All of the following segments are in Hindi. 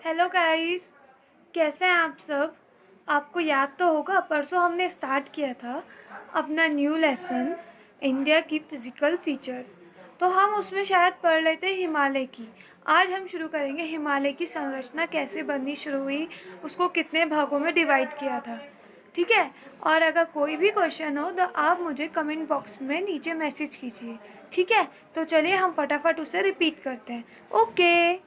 हेलो गाइस, कैसे हैं आप सब। आपको याद तो होगा परसों हमने स्टार्ट किया था अपना न्यू लेसन इंडिया की फिज़िकल फीचर। तो हम उसमें शायद पढ़ लेते हिमालय की। आज हम शुरू करेंगे हिमालय की संरचना कैसे बननी शुरू हुई, उसको कितने भागों में डिवाइड किया था। ठीक है। और अगर कोई भी क्वेश्चन हो तो आप मुझे कमेंट बॉक्स में नीचे मैसेज कीजिए। ठीक है। तो चलिए हम फटाफट उसे रिपीट करते हैं। ओके।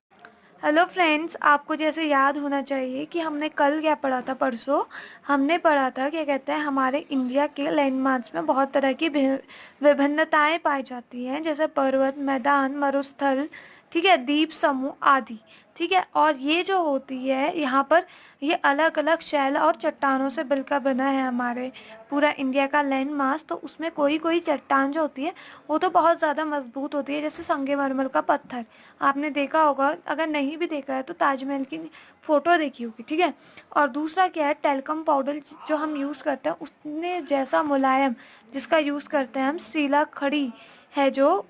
हेलो फ्रेंड्स, आपको जैसे याद होना चाहिए कि हमने कल क्या पढ़ा था। परसों हमने पढ़ा था क्या कहते हैं, हमारे इंडिया के लैंडमार्क्स में बहुत तरह की विभिन्नताएं पाई जाती हैं, जैसे पर्वत, मैदान, मरुस्थल, ठीक है, द्वीप समूह आदि। ठीक है। और ये जो होती है यहाँ पर, ये अलग अलग शैल और चट्टानों से मिलकर बना है हमारे पूरा इंडिया का लैंड मास। तो उसमें कोई कोई चट्टान जो होती है वो तो बहुत ज़्यादा मजबूत होती है, जैसे संगमरमर का पत्थर। आपने देखा होगा, अगर नहीं भी देखा है तो ताजमहल की फ़ोटो देखी होगी। ठीक है। और दूसरा क्या है, टेल्कम पाउडर जो हम यूज़ करते हैं उसने जैसा मुलायम जिसका यूज़ करते हैं हम, सीला खड़ी है जो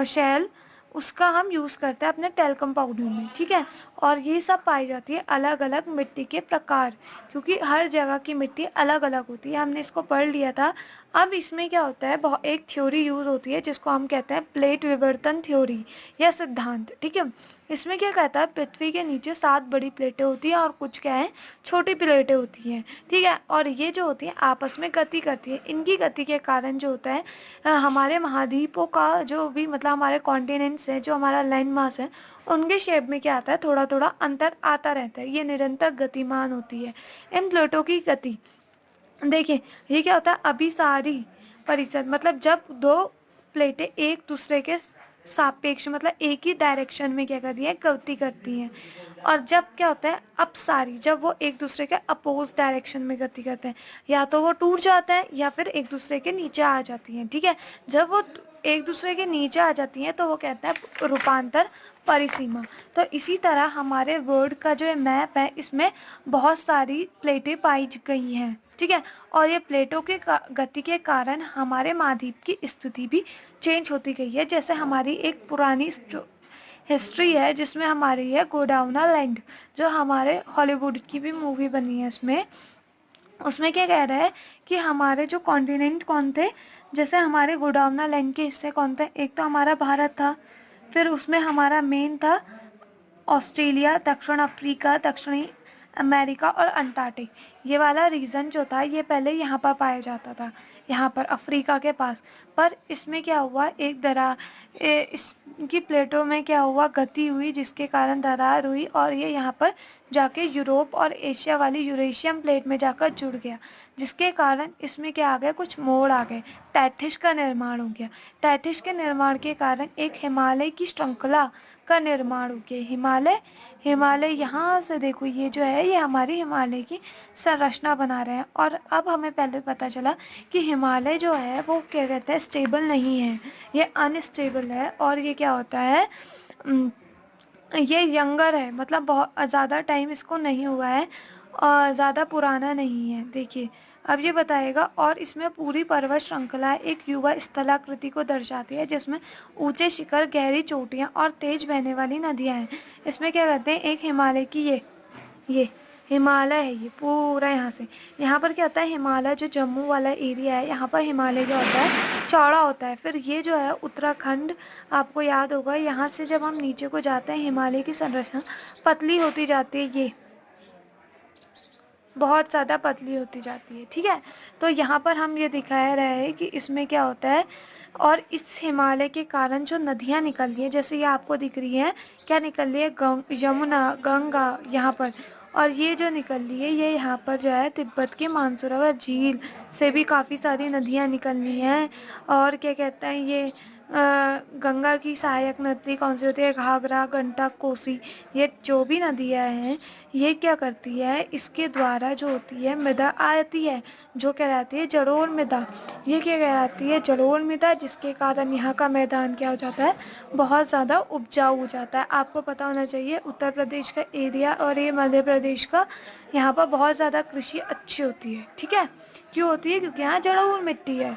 शैल, उसका हम यूज़ करते हैं अपने टेल्कम पाउडर में। ठीक है। और ये सब पाई जाती है अलग अलग मिट्टी के प्रकार, क्योंकि हर जगह की मिट्टी अलग अलग होती है। हमने इसको पढ़ लिया था। अब इसमें क्या होता है, बहुत एक थ्योरी यूज़ होती है जिसको हम कहते हैं प्लेट विवर्तन थ्योरी या सिद्धांत। ठीक है। इसमें क्या कहता है, पृथ्वी के नीचे 7 बड़ी प्लेटें होती हैं और कुछ क्या है, छोटी प्लेटें होती हैं। ठीक है। और ये जो होती हैं आपस में गति करती है। इनकी गति के कारण जो होता है हमारे महाद्वीपों का जो भी मतलब हमारे कॉन्टिनेंट्स हैं, जो हमारा लैंड मास है, उनके शेप में क्या आता है, थोड़ा थोड़ा अंतर आता रहता है। ये निरंतर गतिमान होती है। इन प्लेटों की गति देखिए, ये क्या होता है, अभिसारी परिषद, मतलब जब दो प्लेटें एक दूसरे के सापेक्ष मतलब एक ही डायरेक्शन में क्या करती है, गति करती हैं। और जब क्या होता है अपसारी, जब वो एक दूसरे के अपोज डायरेक्शन में गति करते हैं, या तो वो टूट जाते हैं या फिर एक दूसरे के नीचे आ जाती हैं। ठीक है। जब वो एक दूसरे के नीचे आ जाती हैं तो वो कहते हैं रूपांतर परिसीमा। तो इसी तरह हमारे वर्ल्ड का जो मैप है, इसमें बहुत सारी प्लेटें पाई गई हैं। ठीक है। और ये प्लेटों के गति के कारण हमारे महाद्वीप की स्थिति भी चेंज होती गई है। जैसे हमारी एक पुरानी हिस्ट्री है जिसमें हमारी है गोडाउना लैंड, जो हमारे हॉलीवुड की भी मूवी बनी है। इसमें उसमें क्या कह रहा है कि हमारे जो कॉन्टिनेंट कौन थे, जैसे हमारे गोडाउना लैंड के हिस्से कौन थे, एक तो हमारा भारत था, फिर उसमें हमारा मेन था ऑस्ट्रेलिया, दक्षिण अफ्रीका, दक्षिणी अमेरिका और अंटार्कटिक। ये वाला रीजन जो था ये पहले यहाँ पर पाया जाता था, यहाँ पर अफ्रीका के पास। पर इसमें क्या हुआ, एक इसकी प्लेटों में क्या हुआ, गति हुई, जिसके कारण दरार हुई और ये यहाँ पर जाके यूरोप और एशिया वाली यूरेशियन प्लेट में जाकर जुड़ गया, जिसके कारण इसमें क्या आ गया, कुछ मोड़ आ गए। तैथिस का निर्माण हो गया। तैथिस के निर्माण के कारण एक हिमालय की श्रृंखला का निर्माण हो गया। हिमालय यहाँ से देखो, ये जो है ये हमारी हिमालय की संरचना बना रहे हैं। और अब हमें पहले पता चला कि हिमालय जो है वो क्या कहते हैं, स्टेबल नहीं है, ये अनस्टेबल है। और ये क्या होता है, ये यंगर है, मतलब बहुत ज़्यादा टाइम इसको नहीं हुआ है और ज़्यादा पुराना नहीं है। देखिए, अब ये बताएगा। और इसमें पूरी पर्वत श्रृंखला एक युवा स्थलाकृति को दर्शाती है, जिसमें ऊंचे शिखर, गहरी चोटियां और तेज बहने वाली नदियां हैं। इसमें क्या कहते हैं, एक हिमालय की ये हिमालय है, ये पूरा यहाँ पर क्या होता है, हिमालय जो जम्मू वाला एरिया है, यहाँ पर हिमालय जो होता है चौड़ा होता है। फिर ये जो है उत्तराखंड, आपको याद होगा, यहाँ से जब हम नीचे को जाते हैं हिमालय की संरचना पतली होती जाती है, ये बहुत ज़्यादा पतली होती जाती है। ठीक है। तो यहाँ पर हम ये दिखाया रहा है कि इसमें क्या होता है, और इस हिमालय के कारण जो नदियाँ निकल रही हैं, जैसे ये आपको दिख रही है, क्या निकल रही है, यमुना, गंगा यहाँ पर। और ये जो निकल रही है, ये यहाँ पर जो है तिब्बत के मानसरोवर झील से भी काफ़ी सारी नदियाँ निकल रही हैं। और क्या कहते हैं, ये गंगा की सहायक नदी कौन सी होती है, घाघरा, गंडक, कोसी, ये जो भी नदियाँ हैं, ये क्या करती है, इसके द्वारा जो होती है मृदा आती है, जो कहलाती है जलोढ़ मृदा। ये क्या कहलाती है, जलोढ़ मृदा, जिसके कारण यहाँ का मैदान क्या हो जाता है, बहुत ज़्यादा उपजाऊ हो जाता है। आपको पता होना चाहिए उत्तर प्रदेश का एरिया और ये मध्य प्रदेश का, यहाँ पर बहुत ज़्यादा कृषि अच्छी होती है। ठीक है। क्यों होती है, क्योंकि यहाँ जलोढ़ मिट्टी है।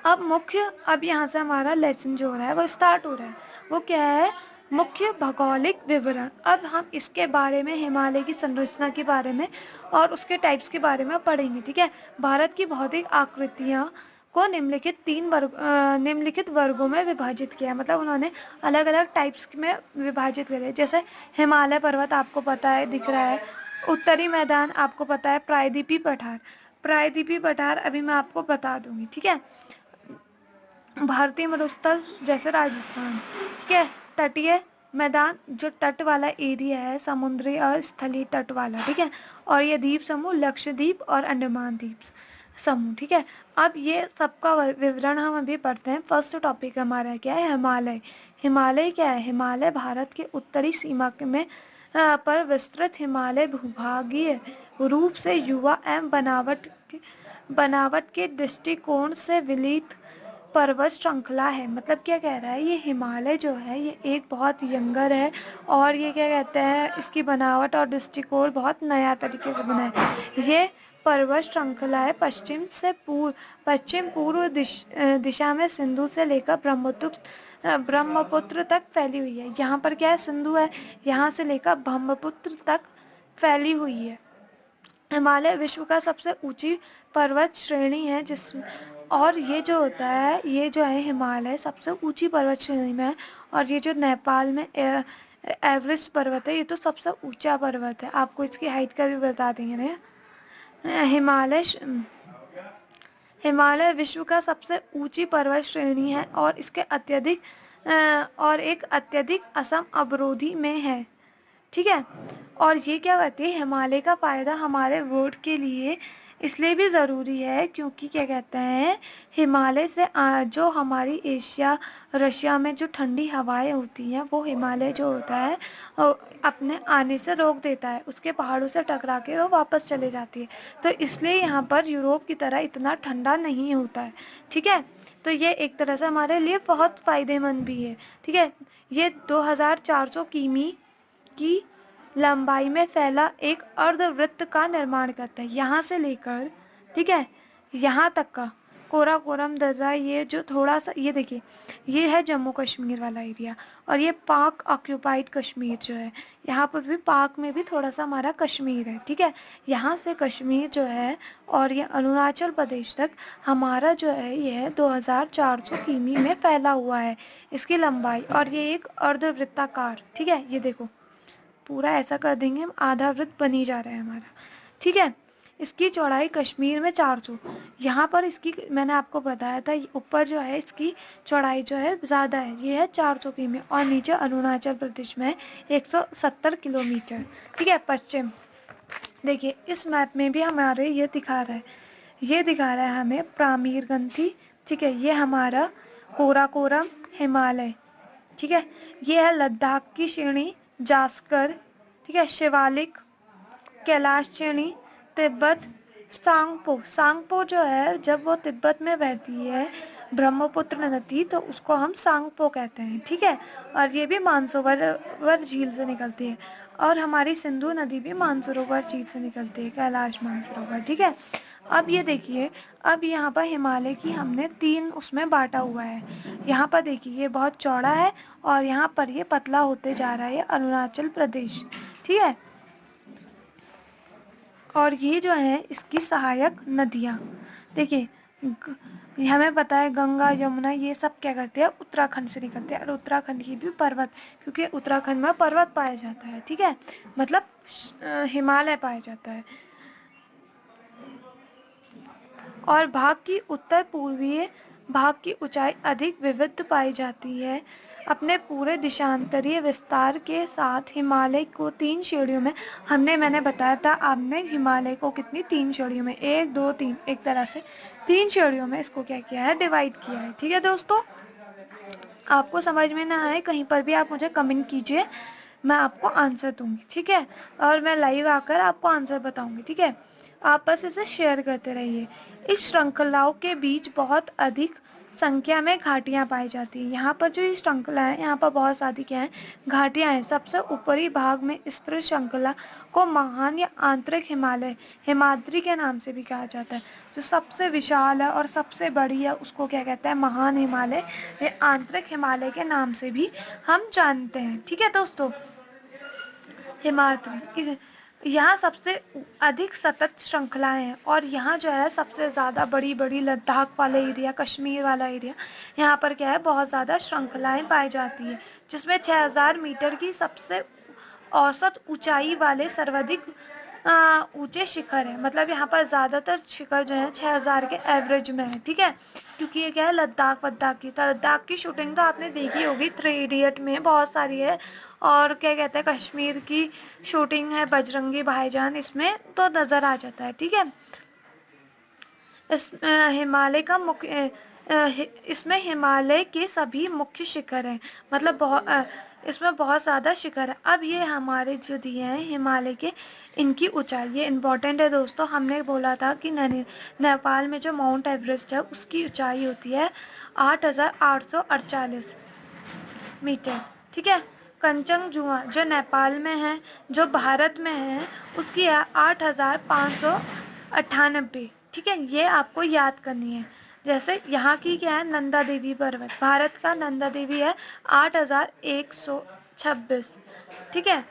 अब यहाँ से हमारा लेसन जो हो रहा है वो स्टार्ट हो रहा है। वो क्या है, मुख्य भौगोलिक विवरण। अब हम इसके बारे में, हिमालय की संरचना के बारे में और उसके टाइप्स के बारे में पढ़ेंगे। ठीक है, भारत की भौतिक आकृतियाँ को निम्नलिखित वर्गों में विभाजित किया, मतलब उन्होंने अलग अलग टाइप्स में विभाजित करे। जैसे हिमालय पर्वत आपको पता है, दिख रहा है। उत्तरी मैदान आपको पता है, प्रायद्वीपीय पठार। प्रायद्वीपीय पठार अभी मैं आपको बता दूंगी। ठीक है, भारतीय मरुस्थल जैसे राजस्थान। ठीक है, तटीय मैदान जो तट वाला एरिया है, समुद्री और स्थलीय तट वाला। ठीक है, और ये द्वीप समूह लक्षद्वीप और अंडमान द्वीप समूह। ठीक है, अब ये सबका विवरण हम अभी पढ़ते हैं। फर्स्ट टॉपिक हमारा क्या है, हिमालय। हिमालय क्या है? हिमालय भारत के उत्तरी सीमा में पर विस्तृत हिमालय भूभागीय रूप से युवा एवं बनावट के दृष्टिकोण से विलित पर्वत श्रृंखला है। मतलब क्या कह रहा है, ये हिमालय जो है ये एक बहुत यंगर है, और ये क्या कहते हैं, इसकी बनावट और दृष्टिकोण बहुत नया तरीके से बना है। ये पर्वत श्रृंखला है पश्चिम पूर्व दिशा में सिंधु से लेकर ब्रह्मपुत्र तक फैली हुई है। यहाँ पर क्या है, सिंधु है, यहाँ से लेकर ब्रह्मपुत्र तक फैली हुई है। हिमालय विश्व का सबसे ऊंची पर्वत श्रेणी है, और ये जो होता है, ये जो है हिमालय सबसे ऊंची पर्वत श्रेणी में है। और ये जो नेपाल में एवरेस्ट पर्वत है, ये तो सबसे ऊंचा पर्वत है। आपको इसकी हाइट का भी बता देंगे ना। हिमालय विश्व का सबसे ऊंची पर्वत श्रेणी है, और इसके अत्यधिक असम अवरोधी में है। ठीक है, और ये क्या कहते हैं, हिमालय का फायदा हमारे वोट के लिए इसलिए भी ज़रूरी है क्योंकि क्या कहते हैं, हिमालय से जो हमारी एशिया रशिया में जो ठंडी हवाएं होती हैं, वो हिमालय जो होता है अपने आने से रोक देता है, उसके पहाड़ों से टकरा के वो वापस चले जाती है। तो इसलिए यहाँ पर यूरोप की तरह इतना ठंडा नहीं होता है। ठीक है, तो ये एक तरह से हमारे लिए बहुत फ़ायदेमंद भी है। ठीक है, ये 2400 किमी की लंबाई में फैला एक अर्धवृत्त का निर्माण करता है, यहाँ से लेकर, ठीक है, यहाँ तक का कोराकोरम दर्रा। ये जो थोड़ा सा, ये देखिए, ये है जम्मू कश्मीर वाला एरिया, और ये पाक ऑक्यूपाइड कश्मीर जो है, यहाँ पर भी पाक में भी थोड़ा सा हमारा कश्मीर है। ठीक है, यहाँ से कश्मीर जो है और ये अरुणाचल प्रदेश तक हमारा जो है, ये है 2400 किमी में फैला हुआ है इसकी लंबाई, और ये एक अर्धवृत्ताकार। ठीक है, ये देखो पूरा ऐसा कर देंगे हम, आधा वृत्त बनी जा रहा है हमारा। ठीक है, इसकी चौड़ाई कश्मीर में 400, यहाँ पर इसकी मैंने आपको बताया था, ऊपर जो है इसकी चौड़ाई जो है ज़्यादा है, ये है 400 किमी, और नीचे अरुणाचल प्रदेश में 170 किलोमीटर। ठीक है, पश्चिम देखिए, इस मैप में भी हमारे ये दिखा रहा है, ये दिखा रहा है हमें प्रामीरगंथी। ठीक है, ये हमारा कोराकोरम हिमालय। ठीक है, ये है लद्दाख की श्रेणी, जास्कर। ठीक है, शिवालिक, कैलाश श्रेणी, तिब्बत, सांगपो जो है, जब वो तिब्बत में बहती है ब्रह्मपुत्र नदी, तो उसको हम सांगपो कहते हैं। ठीक है, और ये भी मानसरोवर झील से निकलती है, और हमारी सिंधु नदी भी मानसरोवर झील से निकलती है, कैलाश मानसरोवर। ठीक है, अब ये देखिए, अब यहाँ पर हिमालय की हमने 3 उसमें बांटा हुआ है। यहाँ पर देखिए, ये बहुत चौड़ा है, और यहाँ पर ये पतला होते जा रहा है, अरुणाचल प्रदेश। ठीक है, और ये जो है इसकी सहायक नदियाँ देखिए, हमें पता है गंगा यमुना ये सब क्या करते हैं, उत्तराखंड से निकलते हैं, और उत्तराखंड की भी पर्वत, क्योंकि उत्तराखंड में पर्वत पाया जाता है। ठीक है, मतलब हिमालय पाया जाता है, और भाग की उत्तर पूर्वीय भाग की ऊंचाई अधिक विविध पाई जाती है। अपने पूरे दिशांतरीय विस्तार के साथ हिमालय को 3 श्रेणियों में, मैंने बताया था आपने हिमालय को कितनी 3 श्रेणियों में, 1 2 3, एक तरह से 3 श्रेणियों में इसको क्या किया है, डिवाइड किया है। ठीक है दोस्तों, आपको समझ में ना आए कहीं पर भी आप मुझे कमेंट कीजिए, मैं आपको आंसर दूंगी। ठीक है, और मैं लाइव आकर आपको आंसर बताऊंगी। ठीक है, आप बस इसे शेयर करते रहिए। इस श्रृंखलाओं के बीच बहुत अधिक संख्या में घाटियां पाई जाती हैं। यहाँ पर जो ये श्रृंखला है, यहाँ पर बहुत सारी क्या है, घाटियां हैं। सबसे ऊपरी भाग में स्थित श्रृंखला को महान या आंतरिक हिमालय, हिमाद्री के नाम से भी कहा जाता है। जो सबसे विशाल है और सबसे बड़ी है उसको क्या कहते हैं, महान हिमालय या आंतरिक हिमालय के नाम से भी हम जानते हैं। ठीक है दोस्तों, हिमाद्री यहाँ सबसे अधिक सतत श्रृंखलाएं हैं और यहाँ जो है सबसे ज़्यादा बड़ी बड़ी लद्दाख वाला एरिया, कश्मीर वाला एरिया, यहाँ पर क्या है बहुत ज़्यादा श्रृंखलाएं पाई जाती है, जिसमें 6000 मीटर की सबसे औसत ऊंचाई वाले सर्वाधिक ऊंचे शिखर है। मतलब यहाँ पर ज़्यादातर शिखर जो है 6000 के एवरेज में है। ठीक है, क्योंकि ये क्या है, लद्दाख वद्दाख की, तो लद्दाख की शूटिंग तो आपने देखी होगी, 3 इडियट में बहुत सारी है। और क्या कहते हैं, कश्मीर की शूटिंग है बजरंगी भाईजान, इसमें तो नज़र आ जाता है। ठीक है, इस हिमालय का मुख्य इसमें हिमालय के सभी मुख्य शिखर हैं। मतलब इसमें बहुत ज़्यादा शिखर है। अब ये हमारे जो दिए हैं हिमालय के, इनकी ऊंचाई, ये इम्पोर्टेंट है दोस्तों। हमने बोला था कि नेपाल में जो माउंट एवरेस्ट है उसकी ऊंचाई होती है 8848 मीटर। ठीक है, कंचनजुआ जो नेपाल में है, जो भारत में है, उसकी है 8598। ठीक है, ये आपको याद करनी है। जैसे यहाँ की क्या है, नंदा देवी पर्वत, भारत का नंदा देवी है 8126। ठीक है,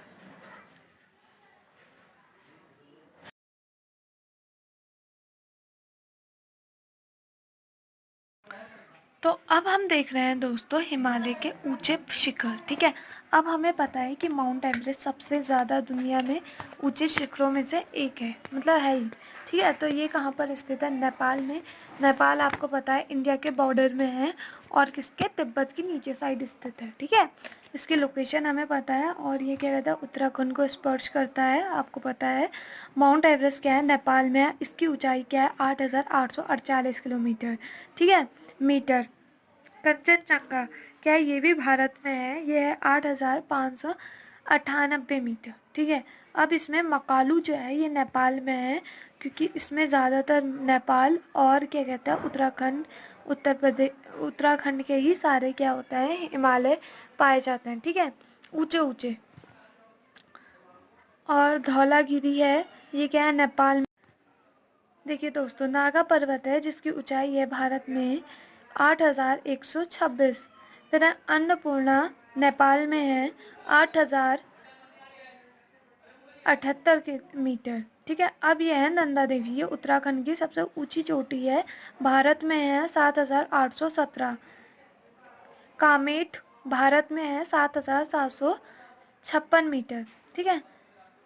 तो अब हम देख रहे हैं दोस्तों हिमालय के ऊंचे शिखर। ठीक है, अब हमें पता है कि माउंट एवरेस्ट सबसे ज़्यादा दुनिया में ऊंचे शिखरों में से एक है, मतलब है ही। ठीक है, तो ये कहाँ पर स्थित है, नेपाल में। नेपाल आपको पता है इंडिया के बॉर्डर में है और किसके, तिब्बत की नीचे साइड स्थित है। ठीक है, इसकी लोकेशन हमें पता है और ये क्या कहता है, उत्तराखंड को स्पर्श करता है, आपको पता है। माउंट एवरेस्ट क्या है, नेपाल में है, इसकी ऊंचाई क्या है 8848 किलोमीटर। ठीक है, मीटर। कंचनजंगा क्या है, ये भी भारत में है, ये है 8598 मीटर। ठीक है, अब इसमें मकालू जो है ये नेपाल में है, क्योंकि इसमें ज़्यादातर नेपाल और क्या कहता है उत्तराखंड, उत्तर प्रदेश, उत्तराखंड के ही सारे क्या होता है हिमालय पाए जाते हैं। ठीक है, ऊंचे ऊंचे। और धौलागिरी है, ये क्या है, नेपाल में। देखिए दोस्तों, नागा पर्वत है जिसकी ऊंचाई है भारत में 8126। फिर अन्नपूर्णा नेपाल में है 8078 मीटर। ठीक है, अब यह है नंदा देवी, ये उत्तराखंड की सबसे ऊंची चोटी है, भारत में है 7817। कामेट भारत में है 7756 मीटर। ठीक है,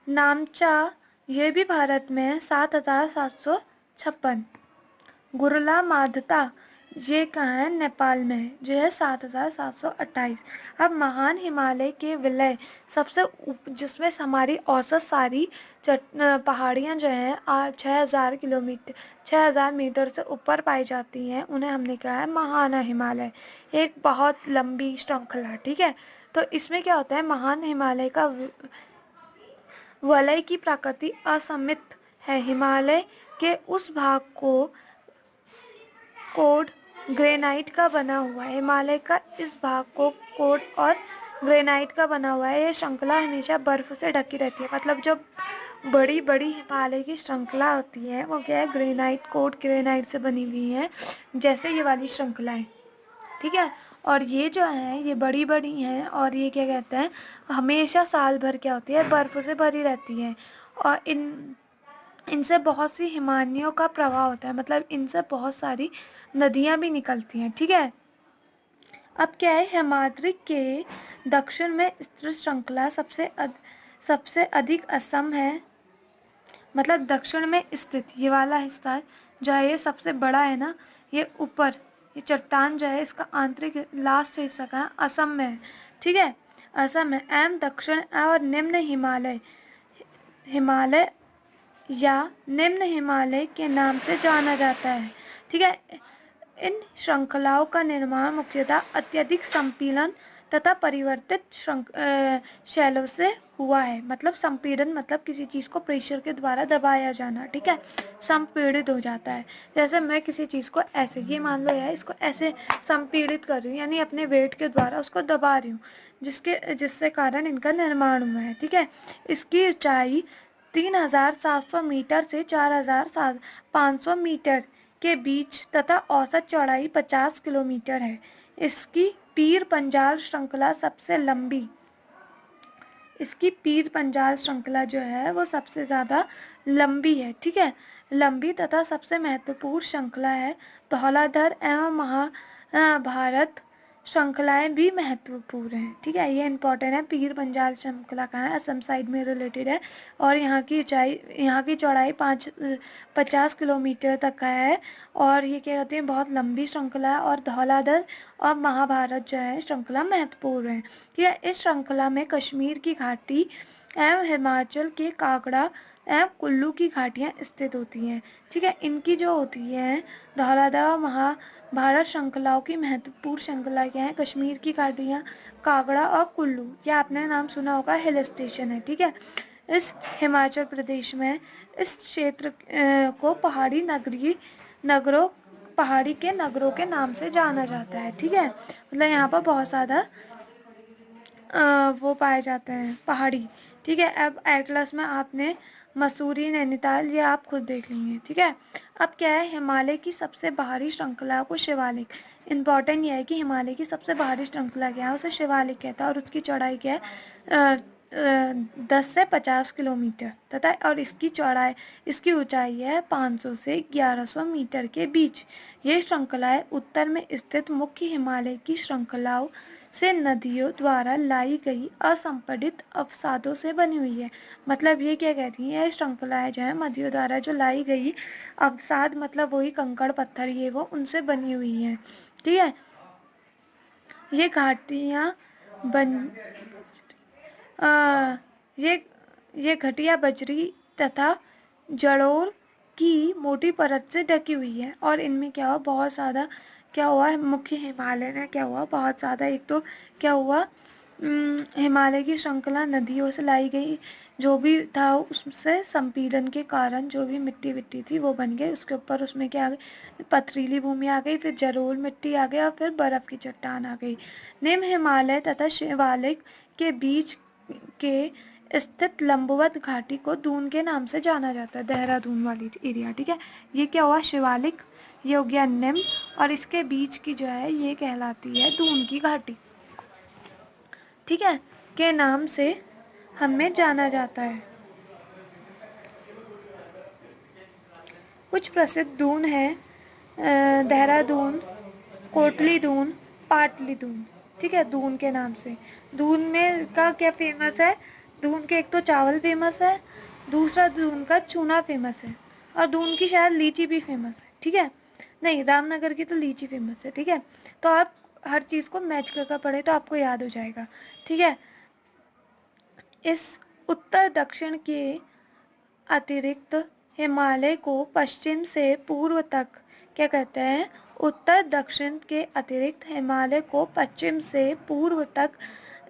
नामचा ये भी भारत में है 7756। गुरला माधता ये कहाँ है, नेपाल में है, जो है 7728। अब महान हिमालय के विलय सबसे जिसमें हमारी औसत सारी पहाड़ियाँ जो हैं 6000 किलोमीटर, 6000 मीटर से ऊपर पाई जाती हैं, उन्हें हमने कहा है महान हिमालय, एक बहुत लंबी श्रृंखला। ठीक है, तो इसमें क्या होता है, महान हिमालय का वलय की प्रकृति असममित है। हिमालय के उस भाग को कोड ग्रेनाइट का बना हुआ है, हिमालय का इस भाग को कोड और ग्रेनाइट का बना हुआ है। ये श्रृंखला हमेशा बर्फ से ढकी रहती है। मतलब जो बड़ी बड़ी हिमालय की श्रृंखला होती है वो क्या है, ग्रेनाइट, कोड ग्रेनाइट से बनी हुई है, जैसे ये वाली श्रृंखलाएं। ठीक है, और ये जो है ये बड़ी बड़ी हैं और ये क्या कहते हैं, हमेशा साल भर क्या होती है, बर्फ से भरी रहती हैं। और इनसे बहुत सी हिमानियों का प्रवाह होता है, मतलब इनसे बहुत सारी नदियाँ भी निकलती हैं। ठीक है, अब क्या है, हिमाद्री के दक्षिण में स्थित श्रृंखला सबसे अधिक असम है। मतलब दक्षिण में स्थित ये वाला हिस्सा जो है ये सबसे बड़ा है ना, ये ऊपर ये चट्टान जो है इसका आंतरिक लास्ट हिस्सा का असम में है। ठीक है, असम है। एवं दक्षिण और निम्न हिमालय, हिमालय या निम्न हिमालय के नाम से जाना जाता है। ठीक है, इन श्रृंखलाओं का निर्माण मुख्यतः अत्यधिक संपीड़न तथा परिवर्तित शैलों से हुआ है। मतलब संपीड़न मतलब किसी चीज़ को प्रेशर के द्वारा दबाया जाना, ठीक है, संपीड़ित हो जाता है। जैसे मैं किसी चीज़ को ऐसे, ये मान लो यार, इसको ऐसे संपीड़ित कर रही हूँ, यानी अपने वेट के द्वारा उसको दबा रही हूँ, जिससे कारण इनका निर्माण हुआ है, ठीक है। इसकी ऊंचाई 3700 मीटर से 4500 मीटर के बीच तथा औसत चौड़ाई 50 किलोमीटर है। इसकी पीर पंजाल श्रृंखला सबसे लंबी, इसकी पीर पंजाल श्रृंखला जो है वो सबसे ज़्यादा लंबी है, ठीक है, लंबी तथा सबसे महत्वपूर्ण श्रृंखला है। धौलाधर एवं महाभारत श्रृंखलाएं भी महत्वपूर्ण हैं, ठीक है, ये इंपॉर्टेंट है। पीर पंजाल श्रृंखला कहाँ है, असम साइड में रिलेटेड है, और यहाँ की ऊंचाई, यहाँ की चौड़ाई 50 किलोमीटर तक का है, और ये क्या कहते हैं, बहुत लंबी श्रृंखला है। और धौलाधर और महाभारत जो है श्रृंखला महत्वपूर्ण है, ठीक है। इस श्रृंखला में कश्मीर की घाटी एवं हिमाचल के कांगड़ा एवं कुल्लू की घाटियाँ स्थित होती हैं, ठीक है। इनकी जो होती है धौलाधर और महाभारत श्रृंखलाओं की महत्वपूर्ण श्रृंखला क्या है, कश्मीर की घाटियाँ, कांगड़ा और कुल्लू, ये आपने नाम सुना होगा, हिल स्टेशन है, ठीक है। इस हिमाचल प्रदेश में इस क्षेत्र को पहाड़ी के नगरों के नाम से जाना जाता है, ठीक है। मतलब यहाँ पर बहुत ज़्यादा वो पाए जाते हैं पहाड़ी, ठीक है। अब एटलस में आपने मसूरी, नैनीताल, ये आप खुद देख लेंगे, ठीक है। अब क्या है, हिमालय की सबसे बाहरी श्रृंखला को शिवालिक, इम्पॉर्टेंट ये है कि हिमालय की सबसे बाहरी श्रृंखला क्या है, उसे शिवालिक कहता है, और उसकी चौड़ाई क्या है, 10 से 50 किलोमीटर तथा, और इसकी ऊंचाई है 500 से 1100 मीटर के बीच। ये श्रृंखलाएं उत्तर में स्थित मुख्य हिमालय की श्रृंखलाओं से नदियों द्वारा लाई गई असंपीड़ित अवसादों से बनी हुई है। मतलब ये क्या कहती है, श्रृंखलाएं जो है नदियों द्वारा जो लाई गई अवसाद, मतलब वही कंकड़ पत्थर ये वो, उनसे बनी हुई है, ठीक है। ये घाटियाँ बन ये घटिया बजरी तथा जड़ोर की मोटी परत से ढकी हुई है, और इनमें क्या हुआ, बहुत ज़्यादा क्या हुआ, मुख्य हिमालय में क्या हुआ, बहुत ज़्यादा, एक तो क्या हुआ, हिमालय की श्रृंखला नदियों से लाई गई जो भी था, उससे संपीड़न के कारण जो भी मिट्टी विट्टी थी वो बन गई, उसके ऊपर उसमें क्या आ गई, पथरीली भूमि आ गई, फिर जलोढ़ मिट्टी आ गई, और फिर बर्फ़ की चट्टान आ गई। निम्न हिमालय तथा शिवालिक के बीच के स्थित लंबवत घाटी को दून के नाम से जाना जाता है, देहरादून वाली एरिया, ठीक है। ये क्या हुआ, शिवालिक, ये हो गया निम्न, और इसके बीच की जो है ये कहलाती है दून की घाटी, ठीक है, के नाम से हमें जाना जाता है। कुछ प्रसिद्ध दून है, देहरादून, कोटली दून, पाटली दून, ठीक है, दून के नाम से। दून में का क्या फेमस है, दून के एक तो चावल फेमस है, दूसरा दून का चूना फेमस है, और दून की शायद लीची भी फेमस है, ठीक है। नहीं, रामनगर की तो लीची फेमस है, ठीक है। तो आप हर चीज़ को मैच करके पढ़े तो आपको याद हो जाएगा, ठीक है। इस उत्तर दक्षिण के अतिरिक्त हिमालय को पश्चिम से पूर्व तक क्या कहते हैं, उत्तर दक्षिण के अतिरिक्त हिमालय को पश्चिम से पूर्व तक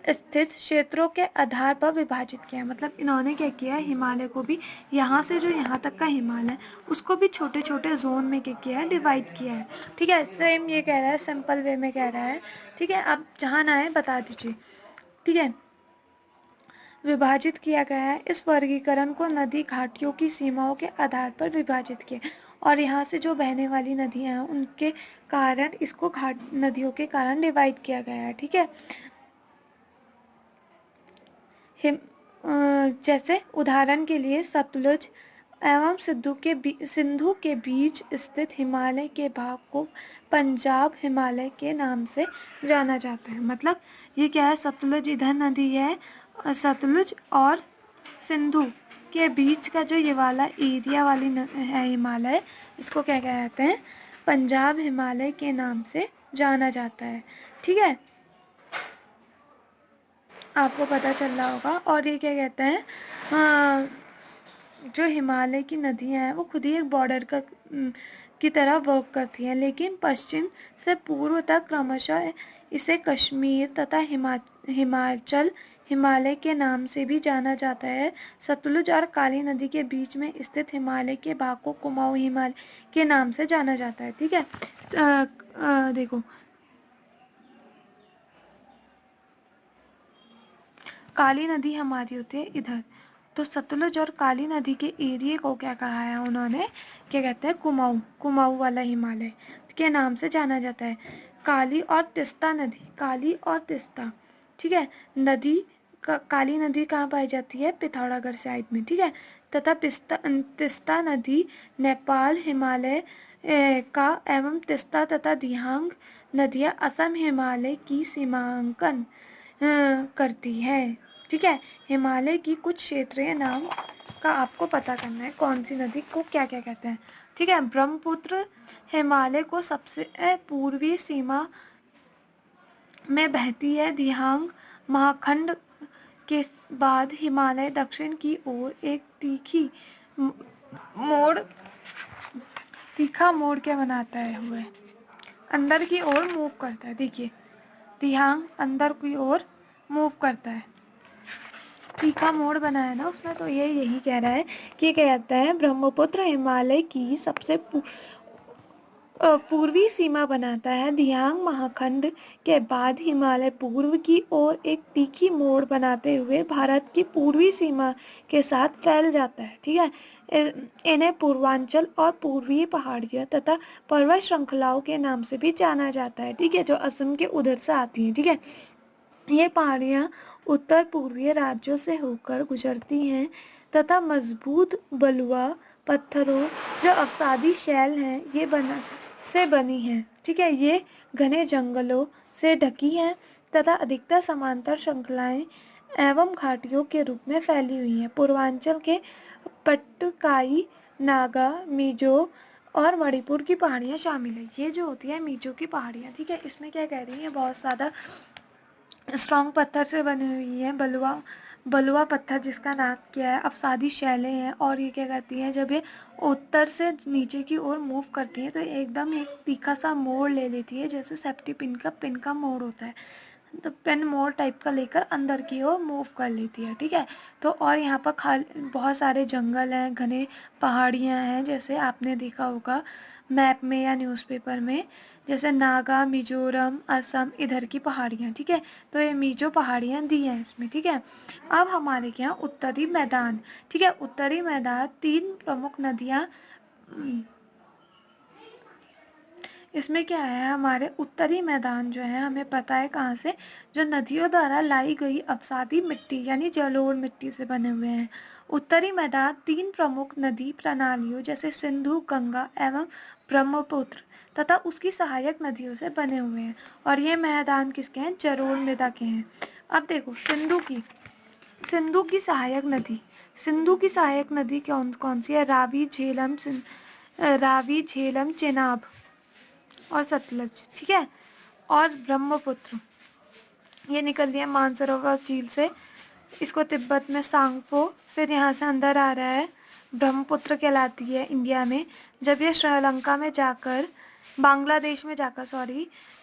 स्थित क्षेत्रों के आधार पर विभाजित किया। मतलब इन्होंने क्या किया है, हिमालय को भी, यहाँ से जो यहाँ तक का हिमालय उसको भी छोटे छोटे जोन में क्या किया है, डिवाइड किया है, ठीक है। सेम ये कह रहा है, सिंपल वे में कह रहा है, ठीक है। अब जहाँ ना है बता दीजिए, ठीक है। विभाजित किया गया है, इस वर्गीकरण को नदी घाटियों की सीमाओं के आधार पर विभाजित किया, और यहाँ से जो बहने वाली नदियाँ हैं उनके कारण इसको घाट नदियों के कारण डिवाइड किया गया है, ठीक है। जैसे उदाहरण के लिए सतलुज एवं सिंधु के बीच स्थित हिमालय के भाग को पंजाब हिमालय के नाम से जाना जाता है। मतलब ये क्या है, सतलुज इधर नदी है, सतलुज और सिंधु के बीच का जो ये वाला एरिया वाली है हिमालय, इसको क्या कहते हैं, पंजाब हिमालय के नाम से जाना जाता है, ठीक है। आपको पता चल रहा होगा। और ये क्या कहते हैं, जो हिमालय की नदियाँ हैं वो खुद ही एक बॉर्डर का की तरह वर्क करती हैं, लेकिन पश्चिम से पूर्व तक क्रमशः इसे कश्मीर तथा हिमाचल हिमालय के नाम से भी जाना जाता है। सतलुज और काली नदी के बीच में स्थित हिमालय के भाग को कुमाऊं हिमालय के नाम से जाना जाता है। ठीक है, देखो काली नदी हमारी होती है इधर, तो सतलुज और काली नदी के एरिया को क्या कहा है उन्होंने, क्या कहते हैं, कुमाऊं, कुमाऊं वाला हिमालय के नाम से जाना जाता है। काली और तिस्ता नदी, काली और तिस्ता, ठीक है, नदी काली नदी कहाँ पाई जाती है, पिथौरागढ़ साइड में, ठीक है, तथा तिस्ता नदी नेपाल हिमालय का एवं तिस्ता तथा दिहांग नदियाँ असम हिमालय की सीमांकन करती है। ठीक है, हिमालय की कुछ क्षेत्रीय नाम का आपको पता करना है, कौन सी नदी को क्या क्या कहते हैं। ठीक है, ब्रह्मपुत्र हिमालय को सबसे पूर्वी सीमा में बहती है। दिहांग महाखंड के बाद हिमालय दक्षिण की ओर एक तीखा मोड़ क्या बनाता है, हुए अंदर की ओर मूव करता है। देखिए, दिहांग अंदर की ओर मूव करता है, तीखा मोड़ बनाया ना उसने, तो ये यही कह रहा है कि कहता है ब्रह्मपुत्र हिमालय की सबसे पूर्वी सीमा बनाता है। दियांग महाखंड के बाद हिमालय पूर्व की ओर एक तीखी मोड़ बनाते हुए भारत की पूर्वी सीमा के साथ फैल जाता है। ठीक है, इन्हें पूर्वांचल और पूर्वी पहाड़ियाँ तथा पर्वत श्रृंखलाओं के नाम से भी जाना जाता है। ठीक है, जो असम के उधर से आती हैं। ठीक है, ये पहाड़ियाँ उत्तर पूर्वीय राज्यों से होकर गुजरती हैं तथा मजबूत बलुआ पत्थरों जो अवसादी शैल हैं ये बनी हैं। ठीक है, ये घने जंगलों से ढकी हैं तथा अधिकतर समांतर श्रृंखलाएं एवं घाटियों के रूप में फैली हुई हैं। पूर्वांचल के पट्टकाई, नागा, मिजो और मणिपुर की पहाड़ियाँ शामिल है। ये जो होती है मिजो की पहाड़ियाँ, ठीक है, इसमें क्या कह रही है, बहुत ज़्यादा स्ट्रॉन्ग पत्थर से बनी हुई है, बलुआ पत्थर जिसका नाम क्या है, अवसादी शैलें हैं, और ये क्या करती हैं, जब ये उत्तर से नीचे की ओर मूव करती हैं तो एकदम एक तीखा सा मोड़ ले लेती है, जैसे सेफ्टी पिन का मोड़ होता है, तो पेन मोड़ टाइप का लेकर अंदर की ओर मूव कर लेती है। ठीक है, तो और यहाँ पर बहुत सारे जंगल हैं, घने पहाड़ियाँ हैं, जैसे आपने देखा होगा मैप में या न्यूज़पेपर में, जैसे नागा, मिजोरम, असम, इधर की पहाड़ियाँ। ठीक है, तो ये मिजो पहाड़ियाँ दी हैं इसमें। ठीक है, अब हमारे यहाँ उत्तरी मैदान। ठीक है, उत्तरी मैदान 3 प्रमुख नदियाँ, इसमें क्या है, हमारे उत्तरी मैदान जो है हमें पता है कहाँ से, जो नदियों द्वारा लाई गई अवसादी मिट्टी यानी जलोढ़ मिट्टी से बने हुए हैं। उत्तरी मैदान 3 प्रमुख नदी प्रणालियों जैसे सिंधु, गंगा एवं ब्रह्मपुत्र तथा उसकी सहायक नदियों से बने हुए हैं, और ये मैदान किसके हैं, जलोढ़ मृदा के हैं। अब देखो सिंधु की सहायक नदी, सिंधु की सहायक नदी कौन कौन सी है, रावी, झेलम, चेनाब और सतलज। ठीक है, और ब्रह्मपुत्र ये निकल दिया मानसरोवर झील से, इसको तिब्बत में सांगपो, फिर यहाँ से अंदर आ रहा है, ब्रह्मपुत्र कहलाती है इंडिया में। जब ये श्रीलंका में जाकर, बांग्लादेश में जाकर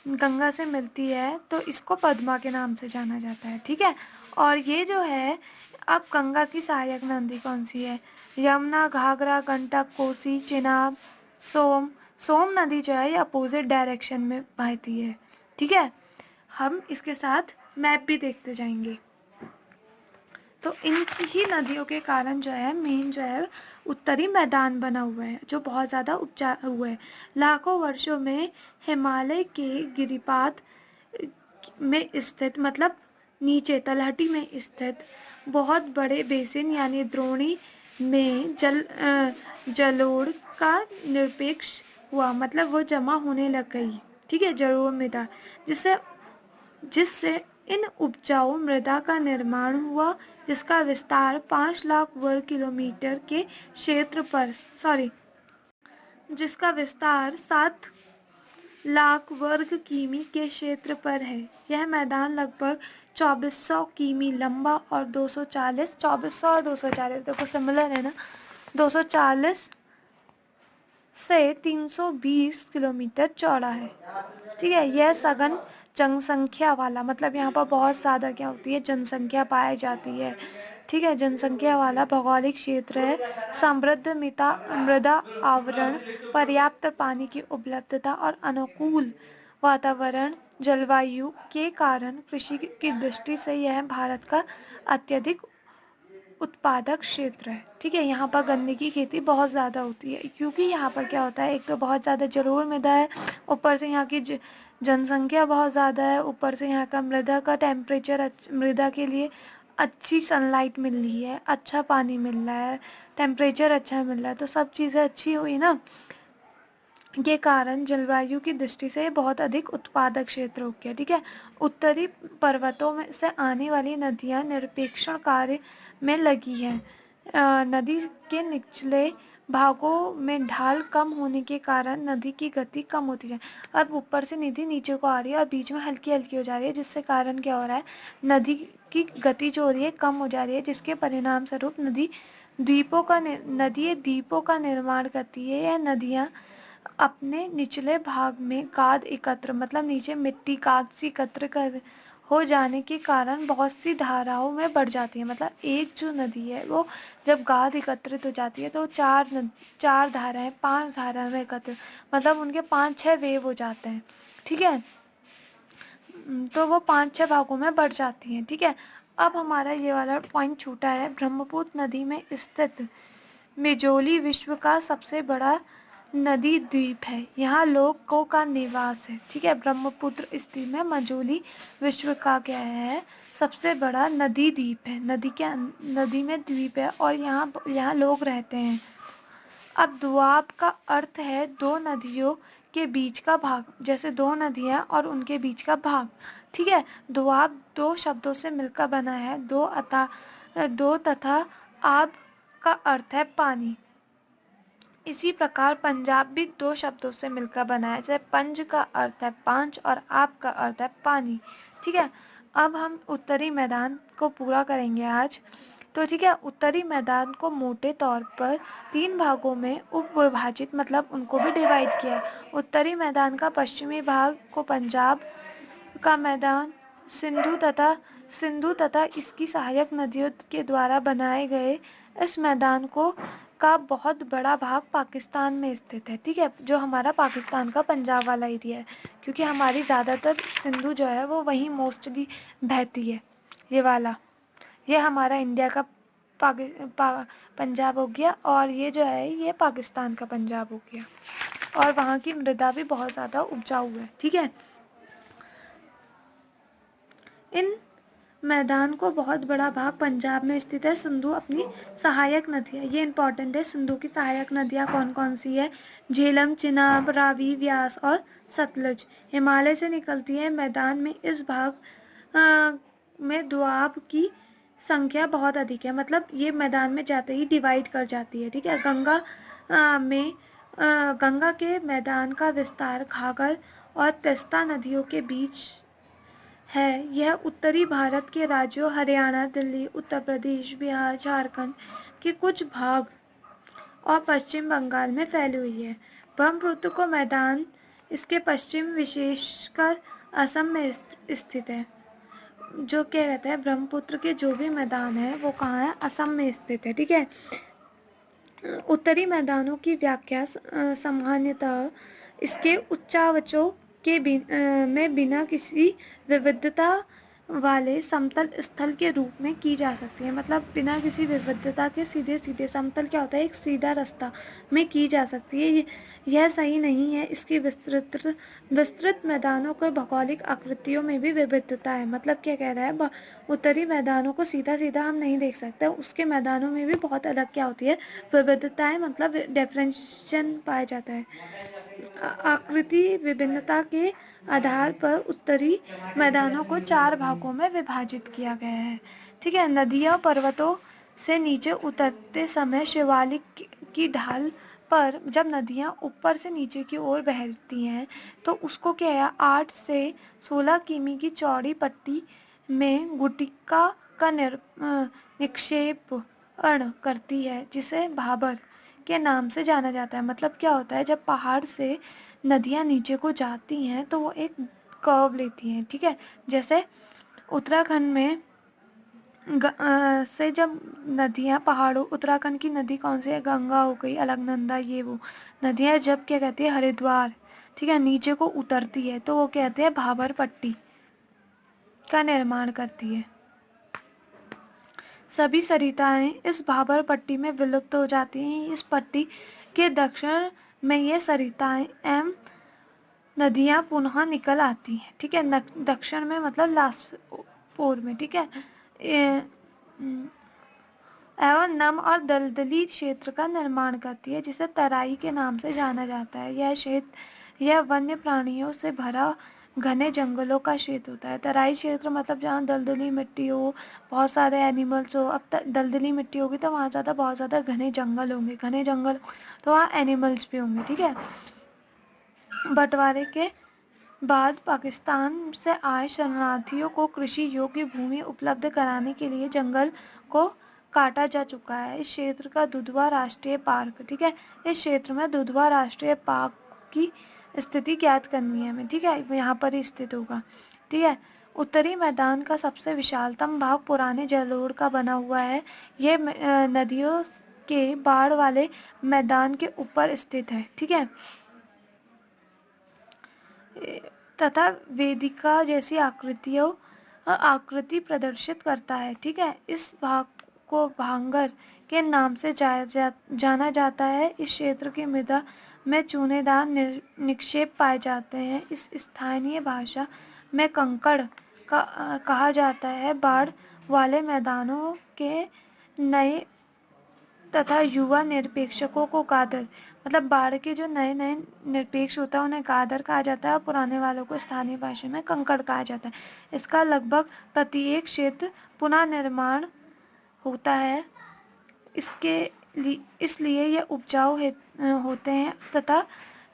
गंगा से मिलती है तो इसको पद्मा के नाम से जाना जाता है। ठीक है, और ये जो है, अब गंगा की सहायक नदी कौन सी है, यमुना, घाघरा, गंडक, कोसी, चेनाब, सोम नदी जो है ये अपोजिट डायरेक्शन में बहती है। ठीक है, हम इसके साथ मैप भी देखते जाएंगे। तो इन ही नदियों के कारण जो है मेन जो है उत्तरी मैदान बना हुआ है, जो बहुत ज़्यादा उपजा हुआ है। लाखों वर्षों में हिमालय के गिरिपात में स्थित, मतलब नीचे तलहटी में स्थित बहुत बड़े बेसिन यानी द्रोणी में जलोढ़ का निरपेक्ष हुआ, मतलब वो जमा होने लग गई। ठीक है, जलोढ़ मृदा, जिससे इन उपजाऊ मृदा का निर्माण हुआ, जिसका विस्तार 5 लाख वर्ग किलोमीटर के क्षेत्र पर जिसका विस्तार 7 लाख वर्ग किमी के क्षेत्र पर है। यह मैदान लगभग 2400 किमी लंबा और 2400 और 240 देखो सिमिलर है ना, 240 से 320 किलोमीटर चौड़ा है। ठीक है, यह सघन जनसंख्या वाला, मतलब यहाँ पर बहुत ज़्यादा क्या होती है, जनसंख्या पाई जाती है। ठीक है, जनसंख्या वाला भौगोलिक क्षेत्र है। समृद्ध मृदा आवरण, पर्याप्त पानी की उपलब्धता और अनुकूल वातावरण जलवायु के कारण कृषि की दृष्टि से यह भारत का अत्यधिक उत्पादक क्षेत्र है। ठीक है, यहाँ पर गन्ने की खेती बहुत ज़्यादा होती है, क्योंकि यहाँ पर क्या होता है, एक तो बहुत ज़्यादा जलोढ़ मृदा है, ऊपर से यहाँ की जनसंख्या बहुत ज़्यादा है, ऊपर से यहाँ का मृदा का टेम्परेचर, मृदा के लिए अच्छी सनलाइट मिल रही है, अच्छा पानी मिल रहा है, टेम्परेचर अच्छा मिल रहा है, तो सब चीज़ें अच्छी हुई ना, के कारण जलवायु की दृष्टि से बहुत अधिक उत्पादक क्षेत्र हो गया। ठीक है, उत्तरी पर्वतों में से आने वाली नदियां निरपेक्षण कार्य में लगी हैं। नदी के निचले भागों में ढाल कम होने के कारण नदी की गति कम होती है। अब ऊपर से नदी नीचे को आ रही है और बीच में हल्की हल्की हो जा रही है, जिससे कारण क्या हो रहा है, नदी की गति जो हो रही है कम हो जा रही है, जिसके परिणाम स्वरूप नदी द्वीपों का निर्माण करती है। यह नदियाँ अपने निचले भाग में गाद एकत्र, मतलब नीचे मिट्टी गाद सी एकत्र कर हो जाने के कारण बहुत सी धाराओं में बढ़ जाती है। मतलब एक जो नदी है वो जब गाद एकत्रित हो जाती है तो चार धाराएं, 5 धाराएं में एकत्रित, मतलब उनके 5-6 वेव हो जाते हैं। ठीक है, तो वो 5-6 भागों में बढ़ जाती हैं। ठीक है, अब हमारा ये वाला पॉइंट छूटा है। ब्रह्मपुत्र नदी में स्थित मेजोली विश्व का सबसे बड़ा नदी द्वीप है, यहाँ लोगों का निवास है। ठीक है, ब्रह्मपुत्र स्थित में मजोली विश्व का क्या है, सबसे बड़ा नदी द्वीप है। नदी में द्वीप है और यहाँ लोग रहते हैं। अब दुआब का अर्थ है दो नदियों के बीच का भाग, जैसे दो नदियाँ और उनके बीच का भाग। ठीक है, दुआब दो शब्दों से मिलकर बना है, दो तथा आब का अर्थ है पानी। इसी प्रकार पंजाब भी दो शब्दों से मिलकर बना है, जैसे पंज का अर्थ है 5 और आब का अर्थ है पानी। ठीक है, अब हम उत्तरी मैदान को पूरा करेंगे आज। तो ठीक है, उत्तरी मैदान को मोटे तौर पर 3 भागों में उप विभाजित, मतलब उनको भी डिवाइड किया है। उत्तरी मैदान का पश्चिमी भाग को पंजाब का मैदान, सिंधु तथा इसकी सहायक नदियों के द्वारा बनाए गए इस मैदान को का बहुत बड़ा भाग पाकिस्तान में स्थित है। ठीक है, जो हमारा पाकिस्तान का पंजाब वाला एरिया है, क्योंकि हमारी ज़्यादातर सिंधु जो है वो वहीं मोस्टली बहती है। ये वाला, ये हमारा इंडिया का पंजाब हो गया, और ये जो है ये पाकिस्तान का पंजाब हो गया, और वहाँ की मृदा भी बहुत ज़्यादा उपजाऊ है। ठीक है, इन मैदान को बहुत बड़ा भाग पंजाब में स्थित है। सिंधु अपनी सहायक नदियाँ, ये इंपॉर्टेंट है, सिंधु की सहायक नदियाँ कौन कौन सी है, झेलम, चिनाब, रावी, व्यास और सतलुज हिमालय से निकलती है। मैदान में इस भाग में दोआब की संख्या बहुत अधिक है, मतलब ये मैदान में जाते ही डिवाइड कर जाती है। ठीक है, गंगा के मैदान का विस्तार घाघर और तीस्ता नदियों के बीच है। यह उत्तरी भारत के राज्यों हरियाणा, दिल्ली, उत्तर प्रदेश, बिहार, झारखंड के कुछ भाग और पश्चिम बंगाल में फैली हुई है। ब्रह्मपुत्र को मैदान इसके पश्चिम, विशेषकर असम में स्थित है। जो क्या कहते हैं, ब्रह्मपुत्र के जो भी मैदान है वो कहाँ है, असम में स्थित है। ठीक है, उत्तरी मैदानों की व्याख्या सामान्यतः इसके उच्चावचों में बिना किसी विविधता वाले समतल स्थल के रूप में की जा सकती है। मतलब बिना किसी विविधता के सीधे सीधे, समतल क्या होता है, एक सीधा रास्ता में की जा सकती है। यह सही नहीं है। इसकी विस्तृत मैदानों के भौगोलिक आकृतियों में भी विविधता है। मतलब क्या कह रहा है, उत्तरी मैदानों को सीधा सीधा हम नहीं देख सकते, उसके मैदानों में भी बहुत अलग क्या होती है, विविधताएं, मतलब डिफरेंशिएशन पाया जाता है। आकृति विभिन्नता के आधार पर उत्तरी मैदानों को 4 भागों में विभाजित किया गया है। ठीक है, नदियाँ पर्वतों से नीचे उतरते समय शिवालिक की ढाल पर जब नदियाँ ऊपर से नीचे की ओर बहती हैं तो उसको क्या है, 8 से 16 किमी की चौड़ी पट्टी में गुटिका का निक्षेपण करती है, जिसे भाबर के नाम से जाना जाता है। मतलब क्या होता है, जब पहाड़ से नदियाँ नीचे को जाती हैं तो वो एक कर्व लेती हैं, ठीक है। जैसे उत्तराखंड में से जब नदियाँ पहाड़ों, उत्तराखंड की नदी कौन सी है, गंगा हो गई, अलकनंदा, ये वो नदियाँ जब क्या कहती है, हरिद्वार, ठीक है, नीचे को उतरती है तो वो कहते हैं भाबर पट्टी का निर्माण करती है। सभी सरिताएं इस भाबर पट्टी में विलुप्त हो जाती हैं। इस पट्टी के दक्षिण में ये सरिताएं एवं नदियाँ पुनः निकल आती हैं, ठीक है। दक्षिण में मतलब लास्ट पूर्व में, ठीक है। एवं नम और दलदली क्षेत्र का निर्माण करती है, जिसे तराई के नाम से जाना जाता है। यह क्षेत्र यह वन्य प्राणियों से भरा घने जंगलों का क्षेत्र होता है। तराई क्षेत्र मतलब जहाँ दलदली मिट्टी हो, बहुत सारे एनिमल्स हो। अब दलदली मिट्टी होगी तो वहाँ ज़्यादा बहुत ज़्यादा घने जंगल होंगे, घने जंगल तो वहाँ एनिमल्स भी होंगे, ठीक है। बंटवारे के बाद पाकिस्तान से आए शरणार्थियों को कृषि योग्य भूमि उपलब्ध कराने के लिए जंगल को काटा जा चुका है। इस क्षेत्र का दुधवा राष्ट्रीय पार्क, ठीक है, इस क्षेत्र में दुधवा राष्ट्रीय पार्क की स्थिति ज्ञात करनी है हमें, ठीक है, यहाँ पर ही स्थित होगा, ठीक है। उत्तरी मैदान का सबसे विशालतम भाग पुराने जलोढ़ का बना हुआ है। ये नदियों के बाढ़ वाले मैदान के ऊपर स्थित है, ठीक है, तथा वेदिका जैसी आकृति प्रदर्शित करता है, ठीक है। इस भाग को भांगर के नाम से जाना जाता है। इस क्षेत्र की मृदा में चूनेदार निक्षेप पाए जाते हैं। इस स्थानीय भाषा में कंकड़ कहा जाता है। बाढ़ वाले मैदानों के नए तथा युवा निरपेक्षकों को गादर, मतलब बाढ़ के जो नए नए निरपेक्ष होता है उन्हें गादर कहा जाता है और पुराने वालों को स्थानीय भाषा में कंकड़ कहा जाता है। इसका लगभग प्रत्येक क्षेत्र पुनः निर्माण होता है। इसलिए ये उपजाऊ होते हैं तथा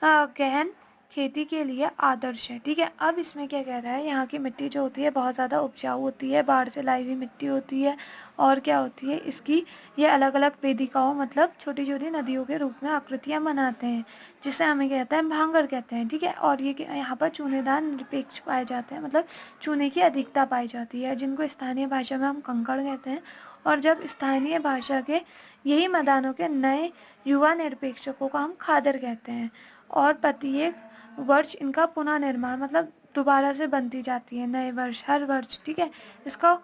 गहन खेती के लिए आदर्श है, ठीक है। अब इसमें क्या कह रहा है, यहाँ की मिट्टी जो होती है बहुत ज़्यादा उपजाऊ होती है, बाढ़ से लाई हुई मिट्टी होती है, और क्या होती है इसकी, ये अलग अलग वेदिकाओं मतलब छोटी छोटी नदियों के रूप में आकृतियाँ बनाते हैं, जिसे हमें कहते हैं भांगर कहते हैं, ठीक है। और ये यहाँ पर चूनेदार निरपेक्ष पाए जाते हैं, मतलब चूने की अधिकता पाई जाती है, जिनको स्थानीय भाषा में हम कंकड़ कहते हैं। और जब स्थानीय भाषा के यही मैदानों के नए युवा निरपेक्षकों को हम खादर कहते हैं। और प्रत्येक वर्ष इनका पुनः निर्माण मतलब दोबारा से बनती जाती है, नए वर्ष हर वर्ष, ठीक है। इसका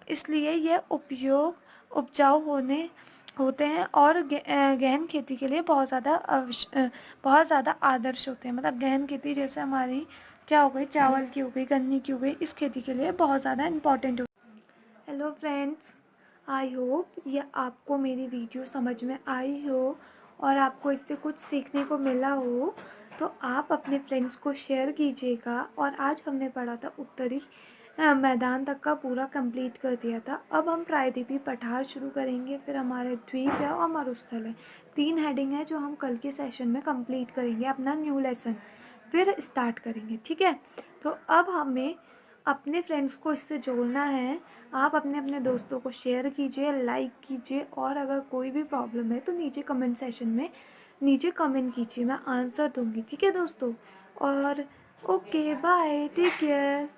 इसलिए ये उपजाऊ होते हैं और गहन खेती के लिए बहुत ज़्यादा आदर्श होते हैं। मतलब गहन खेती जैसे हमारी क्या हो गई, चावल की हो गई, गन्ने की हो गई, इस खेती के लिए बहुत ज़्यादा इम्पोर्टेंट होती है। हेलो फ्रेंड्स, आई होप ये आपको मेरी वीडियो समझ में आई हो और आपको इससे कुछ सीखने को मिला हो, तो आप अपने फ्रेंड्स को शेयर कीजिएगा। और आज हमने पढ़ा था उत्तरी मैदान तक का पूरा कंप्लीट कर दिया था। अब हम प्रायद्वीपीय पठार शुरू करेंगे, फिर हमारे द्वीप है और मरुस्थल है। 3 हेडिंग है जो हम कल के सेशन में कंप्लीट करेंगे, अपना न्यू लेसन फिर स्टार्ट करेंगे, ठीक है। तो अब हमें अपने फ्रेंड्स को इससे जोड़ना है। आप अपने अपने दोस्तों को शेयर कीजिए, लाइक कीजिए, और अगर कोई भी प्रॉब्लम है तो नीचे कमेंट सेशन में नीचे कमेंट कीजिए, मैं आंसर दूंगी, ठीक है दोस्तों। और ओके, बाय, टेक केयर।